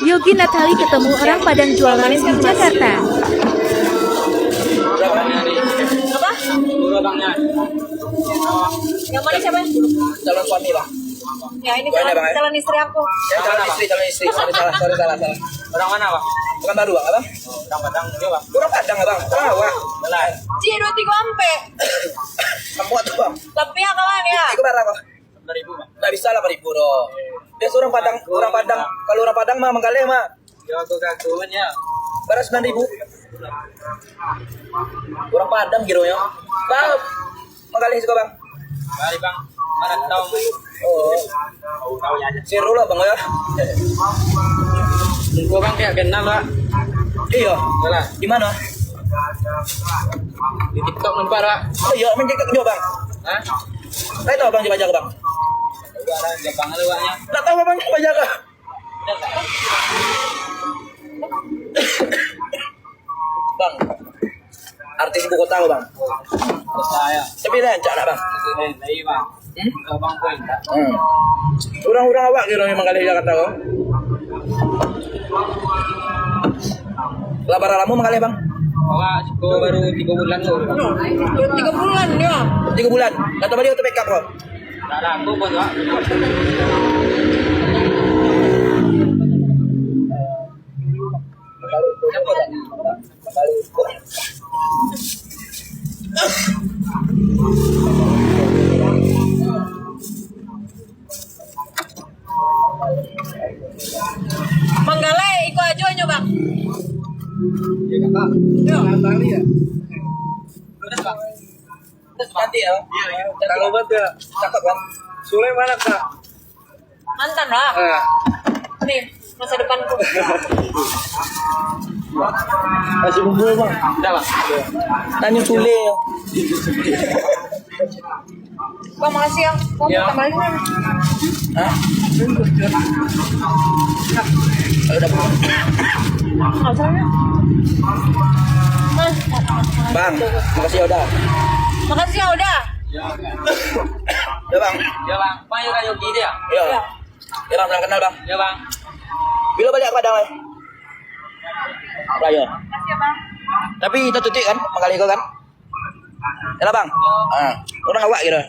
Yogi Natali ketemu orang Padang jual manis di Jakarta. Apa? Yang mana siapa? Calon suami bang. Ya ini Gimana, Bang, ya? calon istri aku. Ya, calon istri. Sorry salah. Orang mana, Bang? Bukan baru bang, abang? Orang Padang juga, Bang. Kurang Padang abang. Kurang awak. Benar. Cie 23 ampe. Kamu tuh bang. Tapi ya kawan ya. Itu berapa kok? 2.000, Bang. Nggak bisa lah 8.000 dong. Dia seorang Padang. Kalau orang Padang mah Manggaleh mah. Ya, aku kaguan ya. Baru 9.000. Orang Padang gitu ya. Bang, Manggaleh suka bang. Mari, Bang. Mana tahu? Oh, Tahu aja. seru lah bang ya. Gua Bang kayak kenal, Pak. Iya. Benar. Di mana? Di TikTok nampak, Pak. Oh iya, main TikTok juga bang. Hah? Saya tahu bang coba jaga bang. Enggak ada Jepang lu, Paknya. Nggak tahu bang coba jaga. Bang, artis ibu kota bang. Saya. Tapi rancak nak bang. Dari, Bang. Abang poin tak? Orang-orang awak kira memang kali Jakarta kok. Lebaran lama mengalih bang. Awak cukup baru 3 bulan lu. 3 bulan ya. 3 bulan. Kata balik untuk backup kok. Tak laku pun, Pak. Manggaleh ikut aja nyoba. Ya, Kak. Ya, kali ya. Udah, Bang. Nanti ya. Iya. Kalau buat ya, cakep bang. Sule mana, Kak? Mantan lah. Nih masa depanku. Masih kumpul bang. Udah, Bang. Tanya Sule. Bang makasih ya. Kamu Ya. tambahin kan? Hah? Udah bang. Nggak usah ya. Mas. Bang, makasih ya udah. Makasih ya udah. Ya, Kak. Udah bang. Ya, Bang. Payu kayu gini ya? Ya. Ya. Ya bang, kenal bang. Ya, Bang. Bila balik ke Padang, Raya. Makasih ya bang. Tapi itu tutik kan, mengalih kau kan? Ya lah bang. Orang awak kira.